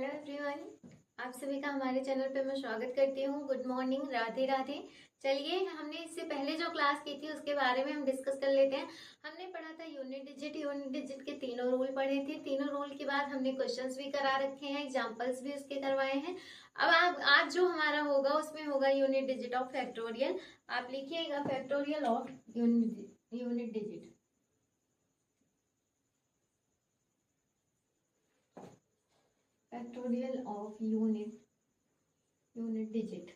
Hello everyone, आप सभी का हमारे चैनल पे मैं स्वागत करती हूँ। Good morning, Radhe Radhe. चलिए, हमने इससे पहले जो क्लास की थी उसके बारे में हम डिस्कस कर लेते हैं। हमने पढ़ा था यूनिट डिजिट के तीनों रूल पढ़े थे। तीनों रूल के बाद हमने क्वेश्चंस भी करा रखे हैं, एग्जांपल्स भी उसके करवाए हैं। अब आज जो हमारा होगा उसमें होगा यूनिट डिजिट ऑफ फैक्टोरियल। आप लिखिएगा factorial of unit digit. Factorial of unit digit.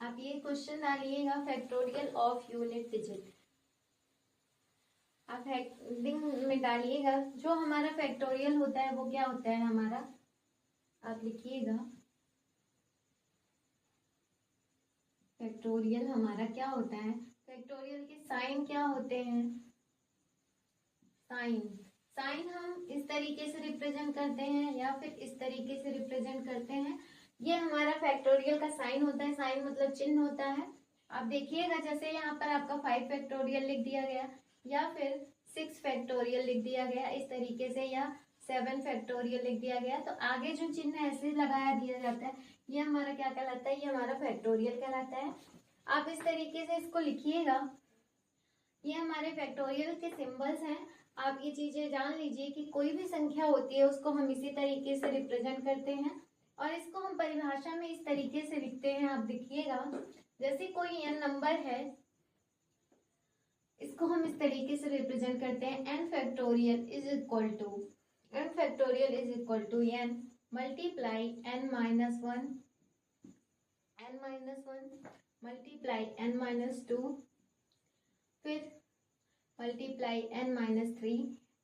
आप ये क्वेश्चन डालिएगा, फैक्टोरियल ऑफ यूनिट डिजिट। आप हेडिंग में डालिएगा जो हमारा फैक्टोरियल होता है वो क्या होता है हमारा। आप लिखिएगा फैक्टोरियल हमारा क्या होता है। फैक्टोरियल के साइन क्या होते हैं। साइन हम इस तरीके से रिप्रेजेंट करते हैं या फिर इस तरीके से रिप्रेजेंट करते हैं। ये हमारा फैक्टोरियल का साइन होता है। साइन मतलब चिन्ह होता है। आप देखिएगा जैसे यहाँ पर आपका 5 फैक्टोरियल लिख दिया गया या फिर 6 फैक्टोरियल लिख दिया गया इस तरीके से, या 7 फैक्टोरियल लिख दिया गया, तो आगे जो चिन्ह ऐसे लगाया दिया जाता है ये हमारा क्या कहलाता है, ये हमारा फैक्टोरियल कहलाता है। आप इस तरीके से इसको लिखिएगा। ये हमारे फैक्टोरियल के सिंबल्स हैं। आप ये चीजें जान लीजिए कि कोई भी संख्या होती है उसको हम इसी तरीके से रिप्रेजेंट करते हैं और इसको हम परिभाषा में इस तरीके से लिखते हैं। आप देखिएगा जैसे कोई n नंबर है, इसको हम इस तरीके से रिप्रेजेंट करते हैं। n factorial is equal to n multiply n minus one multiply n minus two, फिर मल्टीप्लाई n माइनस थ्री।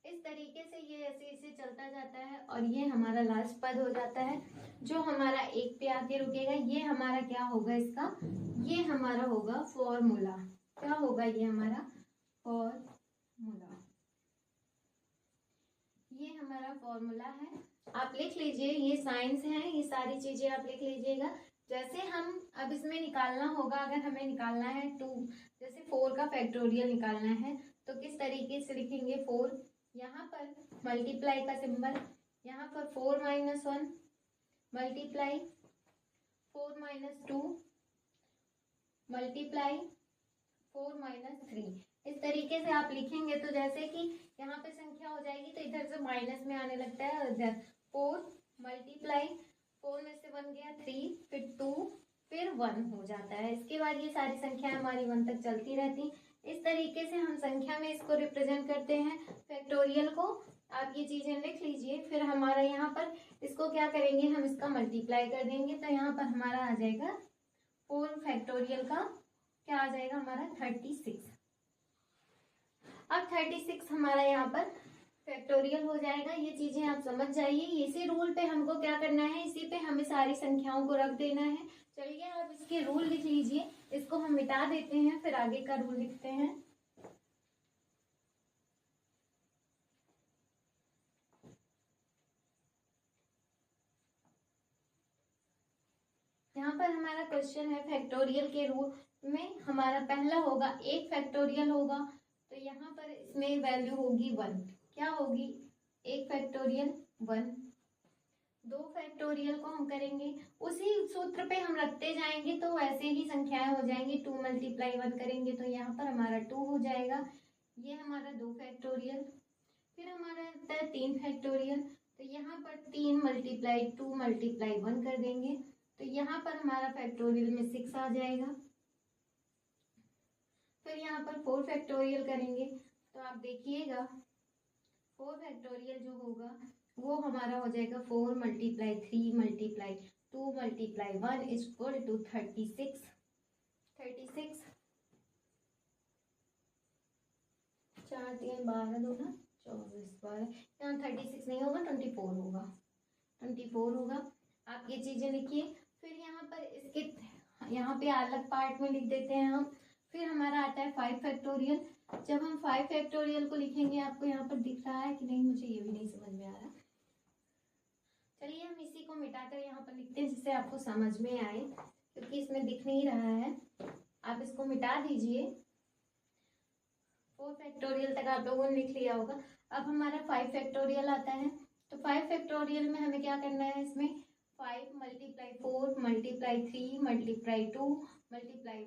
इस तरीके से ये ऐसे चलता जाता है और ये हमारा लास्ट पद हो जाता है जो हमारा एक पे आके रुकेगा। ये हमारा क्या होगा, इसका ये हमारा होगा फॉर्मूला। क्या होगा ये हमारा फॉर्मूला। ये हमारा फॉर्मूला है। आप लिख लीजिए, ये साइंस है, ये सारी चीजें आप लिख लीजिएगा। जैसे हम अब इसमें निकालना होगा, अगर हमें निकालना है 2, जैसे 4 का फैक्टोरियल निकालना है तो किस तरीके से लिखेंगे। 4 यहाँ पर मल्टीप्लाई का सिंबल, यहाँ पर 4 minus 1 multiply 4 minus 2 multiply 4 minus 3। इस तरीके से आप लिखेंगे तो जैसे कि यहाँ पे संख्या हो जाएगी तो इधर से माइनस में आने लगता है। 4 मल्टीप्लाई 4 में से 1 गया 3, फिर 2, फिर 1 हो जाता है। इसके बाद ये सारी संख्याएं हमारी 1 तक चलती रहती। इस तरीके से हम संख्या में इसको रिप्रेजेंट करते हैं फैक्टोरियल को। आप ये चीजें लिख लीजिए। फिर हमारा यहाँ पर इसको क्या करेंगे, हम इसका मल्टीप्लाई कर देंगे तो यहाँ पर हमारा आ जाएगा 4 फैक्टोरियल का क्या आ जाएगा हमारा 36। अब 36 हमारा यहाँ पर फैक्टोरियल हो जाएगा। ये चीजें आप समझ जाइए। इसी रूल पे हमको क्या करना है, इसी पे हमें सारी संख्याओं को रख देना है। चलिए आप इसके रूल लिख लीजिए। इसको हम मिटा देते हैं, फिर आगे का रूल लिखते हैं। यहाँ पर हमारा क्वेश्चन है फैक्टोरियल के रूल में हमारा पहला होगा 1 फैक्टोरियल होगा तो यहाँ पर इसमें वैल्यू होगी 1। क्या होगी, 1 फैक्टोरियल 1। 2 फैक्टोरियल को हम करेंगे उसी सूत्र पे हम रखते जाएंगे तो वैसे ही संख्याएं हो जाएंगी। 2 मल्टीप्लाई 1 करेंगे तो यहाँ पर हमारा 2 हो जाएगा। ये हमारा 2 फैक्टोरियल। फिर हमारा आता है 3 फैक्टोरियल तो यहाँ पर 3 मल्टीप्लाई 2 मल्टीप्लाई 1 कर देंगे तो यहाँ पर हमारा फैक्टोरियल में 6 आ जाएगा। फिर यहाँ पर 4 फैक्टोरियल करेंगे तो आप देखिएगा 4 फैक्टोरियल जो होगा वो हमारा हो जाएगा 4 multiply 3 multiply 2 multiply 1 is equal to 36। 4 3 12 2 ना 24 12, यहाँ 36 नहीं होगा 24 होगा। 24 होगा। आप ये चीजें लिखिए। फिर यहाँ पर इसके यहाँ पे अलग पार्ट में लिख देते हैं हम। फिर हमारा आता है 5 फैक्टोरियल। जब हम 5 फैक्टोरियल को लिखेंगे, आपको यहाँ पर दिख रहा है कि नहीं, मुझे ये भी नहीं समझ में आ रहा। चलिए हम इसी को मिटाकर यहाँ पर लिखते हैं जिससे आपको समझ में आए, क्योंकि इसमें दिख नहीं रहा है। आप इसको मिटा दीजिए। 4 फैक्टोरियल तक आप लोगों ने लिख लिया होगा। अब हमारा 5 फैक्टोरियल आता है। तो 5 फैक्टोरियल में हमें क्या करना है, इसमें 5 × 4 × 3 × 2 ×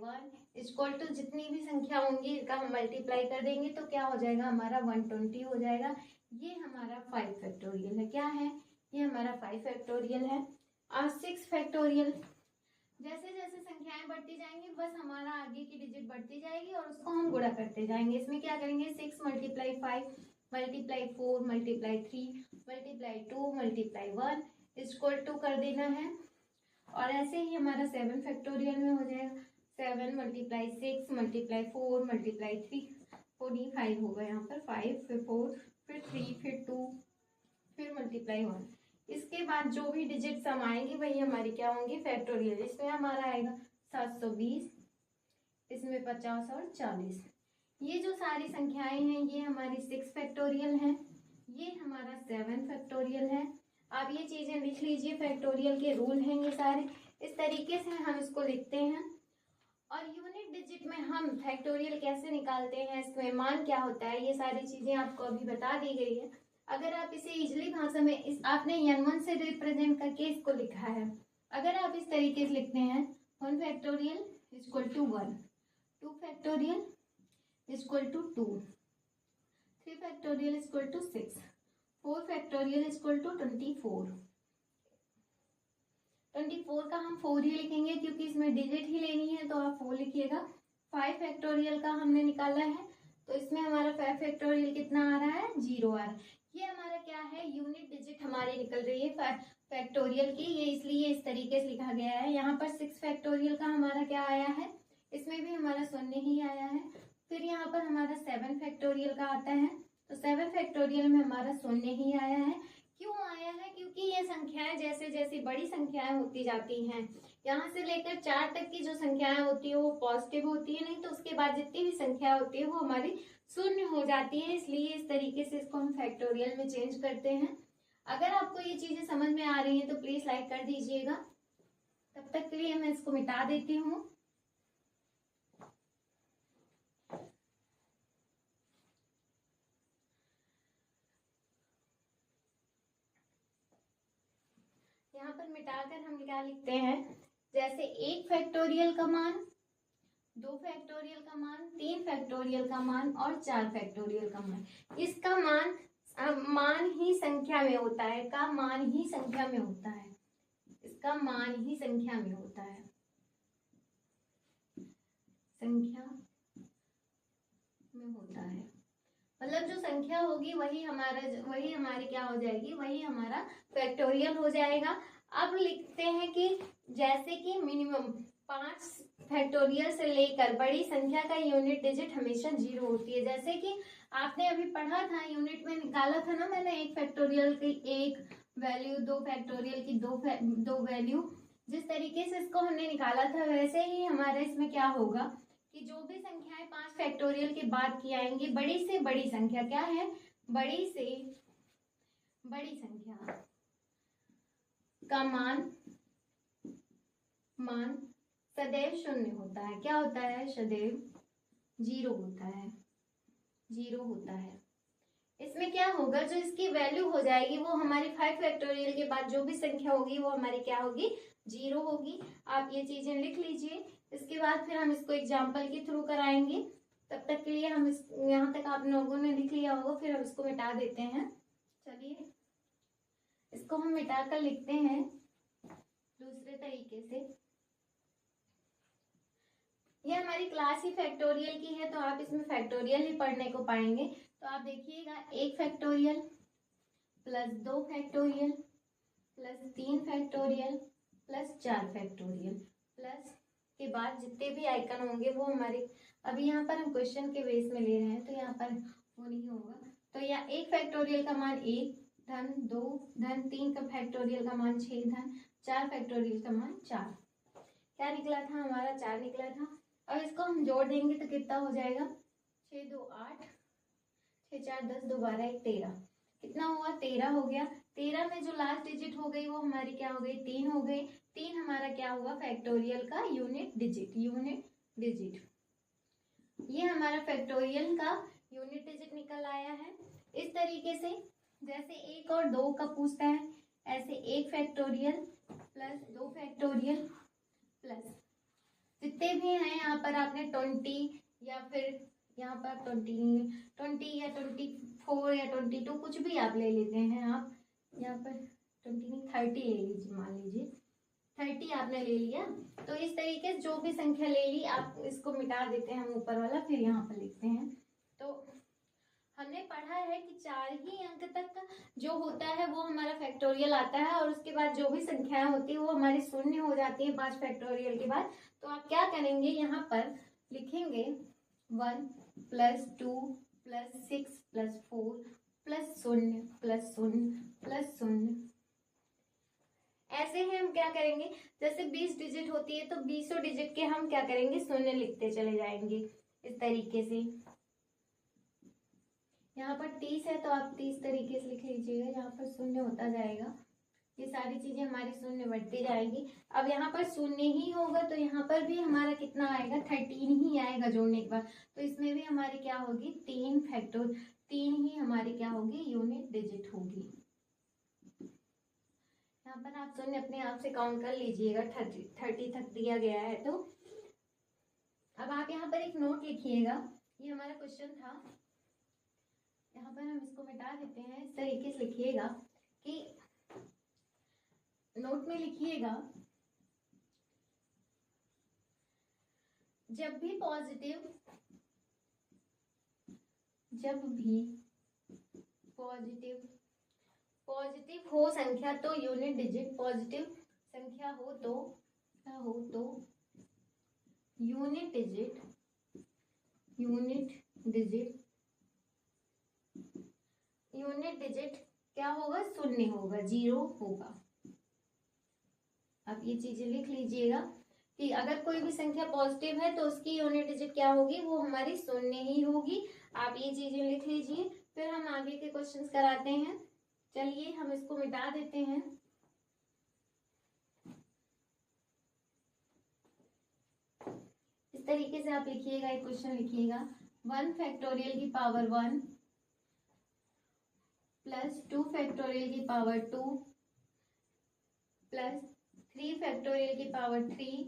1 इक्वल टू जितनी भी संख्या होंगी इसका हम मल्टीप्लाई कर देंगे तो क्या हो जाएगा हमारा 120 हो जाएगा। ये हमारा 5 फैक्टोरियल है। क्या है, ये हमारा 5 फैक्टोरियल है। और 6 फैक्टोरियल, जैसे जैसे संख्याएं बढ़ती जाएंगी बस हमारा आगे की डिजिट बढ़ती जाएगी और उसको हम गुणा करते जाएंगे। इसमें क्या करेंगे, 6 × 5 × 4 × 3 × 2 × 1 इक्वल टू कर देना है। और ऐसे ही हमारा 7 फैक्टोरियल में हो जाएगा 7 × 6 × 4 × 3 45 होगा यहाँ पर, 5 फिर 4 फिर 3 फिर 2 फिर ×1। इसके बाद जो भी डिजिट सम आएंगी वही हमारी क्या होंगी, फैक्टोरियल। इसमें हमारा आएगा 720, इसमें 50 और 40। ये जो सारी संख्याएं हैं ये हमारी 6 फैक्टोरियल हैं, ये हमारा 7 फैक्टोरियल है। आप ये चीजें लिख लीजिए, फैक्टोरियल के रूल हैं ये सारे। इस तरीके से हम इसको लिखते हैं। और यूनिट डिजिट में हम फैक्टोरियल कैसे निकालते हैं, इसमें मान क्या होता है, ये सारी चीजें आपको अभी बता दी गई है। अगर आप इसे इजली भाषा में आपने n1 से रिप्रेजेंट करके इसको लिखा है, अगर आप इस तरीके से लिखते हैं 1 factorial equal to 1, 2 factorial equal to 2, 3 factorial equal to 6, 4 factorial equal to 24। 24 का हम 4 ही लिखेंगे क्योंकि इसमें डिजिट ही लेनी है तो आप 4 लिखिएगा। 5 फैक्टोरियल का हमने निकाला है तो इसमें हमारा 5 फैक्टोरियल कितना आ रहा है, 0 आ रहा है। ये हमारा क्या है, यूनिट डिजिट हमारी निकल रही है फैक्टोरियल की, ये इसलिए इस तरीके से लिखा गया है। यहाँ पर 6 फैक्टोरियल का हमारा क्या आया है, इसमें भी हमारा 0 ही आया है। फिर यहाँ पर हमारा 7 फैक्टोरियल का आता है तो 7 फैक्टोरियल में हमारा 0 ही आया है। क्यों आया है, क्योंकि ये संख्याएं जैसे जैसे बड़ी संख्याएं होती जाती हैं, यहाँ से लेकर 4 तक की जो संख्याएं होती है वो पॉजिटिव होती है, नहीं तो उसके बाद जितनी भी संख्या होती है वो हमारी 0 हो जाती है। इसलिए इस तरीके से इसको हम फैक्टोरियल में चेंज करते हैं। अगर आपको ये चीजें समझ में आ रही हैं तो प्लीज लाइक कर दीजिएगा। तब तक के लिए मैं इसको मिटा देती हूँ। यहाँ पर मिटाकर हम क्या लिखते हैं, जैसे 1 फैक्टोरियल का मान, 2 फैक्टोरियल का मान, 3 फैक्टोरियल का मान और 4 फैक्टोरियल का मान। इसका मान ही संख्या में होता है, का मान ही संख्या में होता है, इसका मान ही संख्या में होता है, संख्या में होता है। मतलब जो संख्या होगी वही हमारी क्या हो जाएगी, वही हमारा फैक्टोरियल हो जाएगा। अब लिखते हैं कि जैसे कि मिनिमम 5 फैक्टोरियल से लेकर बड़ी संख्या का यूनिट डिजिट हमेशा 0 होती है। जैसे कि आपने अभी पढ़ा था, यूनिट में निकाला था ना मैंने, 1 फैक्टोरियल की 1 वैल्यू, 2 फैक्टोरियल की 2 वैल्यू, जिस तरीके से इसको हमने निकाला था वैसे ही हमारे इसमें क्या होगा कि जो भी संख्याएं 5 फैक्टोरियल के बाद की आएंगी, बड़ी से बड़ी संख्या क्या है, बड़ी से बड़ी संख्या का मान सदैव 0 होता है। क्या होता है, सदैव 0 होता है, 0 होता है। इसमें क्या होगा, जो इसकी वैल्यू हो जाएगी वो हमारी 5 फैक्टोरियल के बाद जो भी संख्या होगी वो हमारी क्या होगी, 0 होगी। आप ये चीजें लिख लीजिए। इसके बाद फिर हम इसको एग्जाम्पल के थ्रू कराएंगे। तब तक के लिए हम यहाँ तक आप लोगों ने लिख लिया होगा, फिर हम इसको मिटा देते हैं। चलिए इसको हम मिटा कर लिखते हैं दूसरे तरीके से। ये हमारी क्लास ही फैक्टोरियल की है तो आप इसमें फैक्टोरियल ही पढ़ने को पाएंगे। तो आप देखिएगा 1 factorial plus 2 factorial plus 3 factorial plus 4 factorial plus के बाद जितने भी आइकन होंगे वो हमारे, अभी यहाँ पर हम क्वेश्चन के बेस में ले रहे हैं तो यहाँ पर वो नहीं होगा। तो यहाँ 1 फैक्टोरियल का मान 1 धन 2 धन 3 का फैक्टोरियल का मान 6 धन 4 फैक्टोरियल का मान 4। क्या निकला था हमारा, 4 निकला था। अब इसको हम जोड़ देंगे तो कितना हो जाएगा, 6 2 8, 6 4 10, 2 12 1 13। कितना हुआ, 13 हो गया। 13 में जो लास्ट डिजिट हो गई वो हमारी क्या हो गई, 3 हो गई। 3 हमारा क्या हुआ, फैक्टोरियल का यूनिट डिजिट। ये हमारा फैक्टोरियल का यूनिट डिजिट निकल आया है। इस तरीके से जैसे 1 और 2 का पूछता है, ऐसे 1 फैक्टोरियल प्लस 2 फैक्टोरियल प्लस जितने भी हैं यहाँ पर आपने 20 या फिर यहाँ पर 20 या 24 या 22 कुछ भी आप ले लेते हैं। आप यहाँ पर 20 नहीं 30 ले लीजिए, मान लीजिए 30 आपने ले लिया। तो इस तरीके से जो भी संख्या ले ली आप इसको मिटा देते हैं हम ऊपर वाला, फिर यहाँ पर लिखते हैं। तो हमने पढ़ा है कि 4 ही अंक तक जो होता है वो हमारा फैक्टोरियल आता है, और उसके बाद जो भी संख्याएं होती है वो हमारी शून्य हो जाती है 5 फैक्टोरियल के बाद। तो आप क्या करेंगे, यहाँ पर लिखेंगे 1 plus 2 plus 6 plus 4 plus 0 plus 0 plus 0। ऐसे ही हम क्या करेंगे, जैसे 20 डिजिट होती है तो 20 डिजिट के हम क्या करेंगे, शून्य लिखते चले जाएंगे इस तरीके से। यहाँ पर 30 है तो आप 30 तरीके से लिख लीजिएगा, यहाँ पर शून्य होता जाएगा। ये सारी चीजें हमारी शून्य बढ़ती जाएगी। अब यहाँ पर शून्य ही होगा तो यहाँ पर भी हमारा कितना आएगा, 13 ही आएगा जोड़ने के बाद। तो इसमें भी हमारी क्या होगी, 3 ही हमारी क्या होगी, यूनिट डिजिट होगी। यहाँ पर आप शून्य अपने आप से काउंट कर लीजिएगा, 30 तक दिया गया है। तो अब आप यहाँ पर एक नोट लिखिएगा, ये हमारा क्वेश्चन था। यहाँ पर हम इसको मिटा देते हैं। इस तरीके से लिखिएगा कि नोट में लिखिएगा, जब भी पॉजिटिव हो संख्या तो यूनिट डिजिट, पॉजिटिव संख्या हो तो यूनिट डिजिट क्या होगा, शून्य होगा, 0 होगा। आप ये चीजें लिख लीजिएगा कि अगर कोई भी संख्या पॉजिटिव है तो उसकी यूनिट डिजिट क्या होगी, वो हमारी शून्य ही होगी। आप ये चीजें लिख लीजिए, फिर हम आगे के क्वेश्चंस कराते हैं। चलिए हम इसको मिटा देते हैं। इस तरीके से आप लिखिएगा, एक क्वेश्चन लिखिएगा, 1 फैक्टोरियल की पावर 1 प्लस 2 फैक्टोरियल की पावर 2 प्लस 3 फैक्टोरियल की पावर 3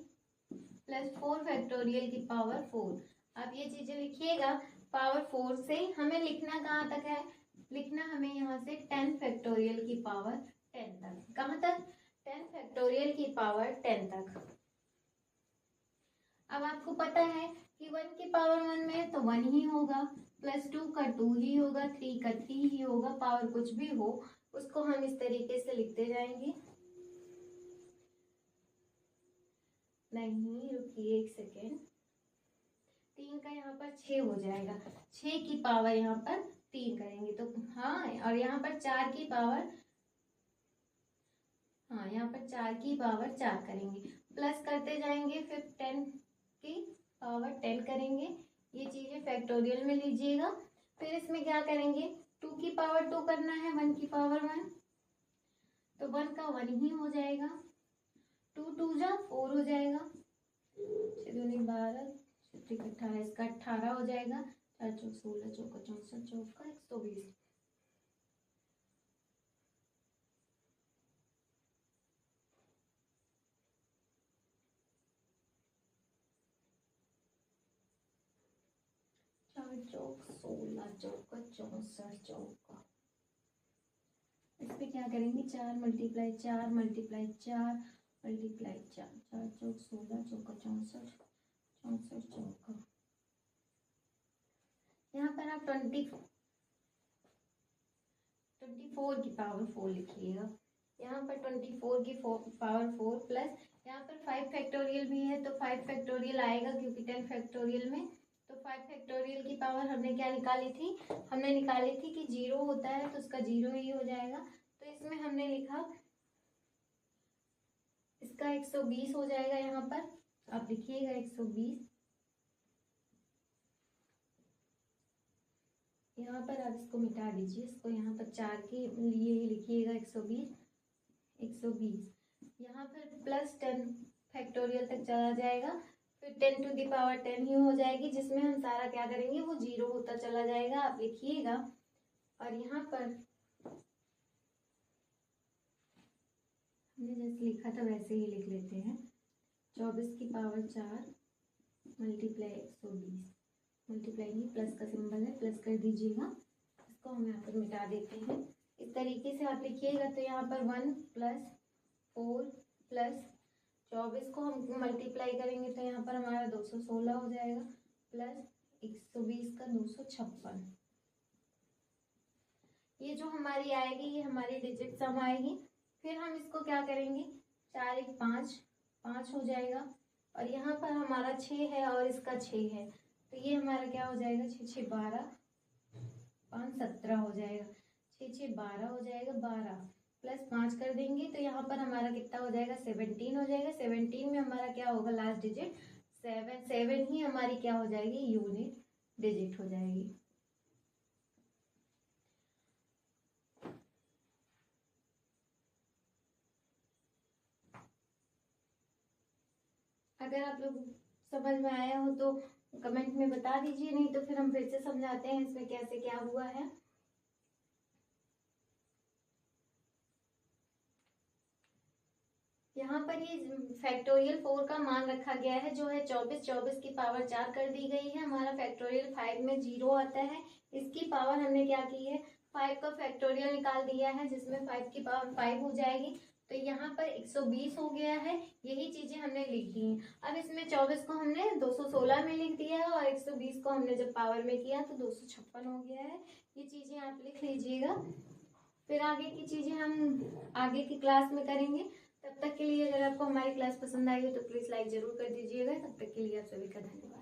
प्लस 4 फैक्टोरियल की पावर 4। आप ये चीजें लिखिएगा। पावर 4 से हमें लिखना कहाँ तक है, लिखना हमें यहाँ से 10 फैक्टोरियल की पावर 10 तक। कहाँ तक, 10 फैक्टोरियल की पावर 10 तक। अब आपको पता है कि 1 की पावर 1 में तो 1 ही होगा, प्लस 2 का 2 ही होगा, 3 का 3 ही होगा। पावर कुछ भी हो उसको हम इस तरीके से लिखते जाएंगे। नहीं रुकिए एक सेकेंड, 3 का यहाँ पर 6 हो जाएगा, 6 की पावर यहाँ पर 3 करेंगे तो हाँ, और यहाँ पर 4 की पावर, हाँ यहाँ पर 4 की पावर 4 करेंगे, प्लस करते जाएंगे, फिर 10 की पावर 10 करेंगे। ये चीजें फैक्टोरियल में लीजिएगा। फिर इसमें क्या करेंगे, 2 की पावर 2 करना है, 1 की पावर 1, तो 1 का 1 ही हो जाएगा, 2 2 जा 4 हो जाएगा, 12 18, इसका 18 हो जाएगा, 4 चौक 16 चौका 64 चौका 120। चौक 16 चौका 64 चौका। इस पे क्या करेंगे, 4 मल्टीप्लाई 4 मल्टीप्लाई 4 मल्टीप्लाई 4, 4 चौक 16 चौका 64 64 चौका। यहाँ पर आप 24 की पावर 4 लिखिएगा। यहाँ पर 24 की पावर 4 प्लस यहाँ पर 5 फैक्टोरियल भी है तो 5 फैक्टोरियल आएगा, क्योंकि 10 फैक्टोरियल में तो 5 फैक्टोरियल की पावर हमने क्या निकाली थी, हमने निकाली थी कि 0 होता है तो उसका 0 ही हो जाएगा। तो इसमें हमने लिखा इसका 120 हो जाएगा। यहाँ पर आप लिखिएगा 120, यहाँ पर आप इसको मिटा दीजिए, इसको यहाँ पर 4 के लिए ही लिखिएगा 120। यहाँ पर प्लस 10 फैक्टोरियल तक चला जाएगा, फिर 10 टू द पावर 10 ही हो जाएगी, जिसमें हम सारा क्या करेंगे वो 0 होता चला जाएगा। आप लिखिएगा। और यहाँ पर हमने जैसे लिखा था वैसे ही लिख लेते हैं। 24 की पावर 4 मल्टीप्लाई 120, मल्टीप्लाई नहीं प्लस का सिंबल है, प्लस कर दीजिएगा। इसको हम यहाँ पर मिटा देते हैं। इस तरीके से आप लिखिएगा तो यहाँ पर 1 + 4 + 24 को हम मल्टीप्लाई करेंगे तो यहाँ पर हमारा 216 हो जाएगा, प्लस 120 का 256। ये जो हमारी आएगी ये हमारी डिजिट सम आएगी। फिर हम इसको क्या करेंगे, 4 1 5, 5 हो जाएगा, और यहाँ पर हमारा 6 है और इसका 6 है, तो ये हमारा क्या हो जाएगा, 6 6 12, 5 17 हो जाएगा, 6 6 12 हो जाएगा, 12 प्लस 5 कर देंगे तो यहाँ पर हमारा कितना हो जाएगा, 17 हो जाएगा। 17 में हमारा क्या होगा, लास्ट डिजिट 7, 7 ही हमारी क्या हो जाएगी, यूनिट डिजिट हो जाएगी। अगर आप लोग समझ में आया हो तो कमेंट में बता दीजिए, नहीं तो फिर हम फिर से समझाते हैं इसमें कैसे क्या हुआ है। यहाँ पर ये फैक्टोरियल 4 का मान रखा गया है जो है 24, 24 की पावर 4 कर दी गई है। हमारा फैक्टोरियल 5 में 0 आता है, इसकी पावर हमने क्या की है, 5 का फैक्टोरियल निकाल दिया है जिसमें 5 की पावर 5 हो जाएगी, तो यहाँ पर 120 हो गया है। यही चीजें हमने लिख दी हैं। अब इसमें 24 को हमने 216 में लिख दिया है और 120 को हमने जब पावर में किया तो 256 हो गया है। ये चीजें आप लिख लीजिएगा, फिर आगे की चीजें हम आगे की क्लास में करेंगे। तब तक के लिए अगर आपको हमारी क्लास पसंद आई हो तो प्लीज़ लाइक ज़रूर कर दीजिएगा। तब तक के लिए आप सभी का धन्यवाद।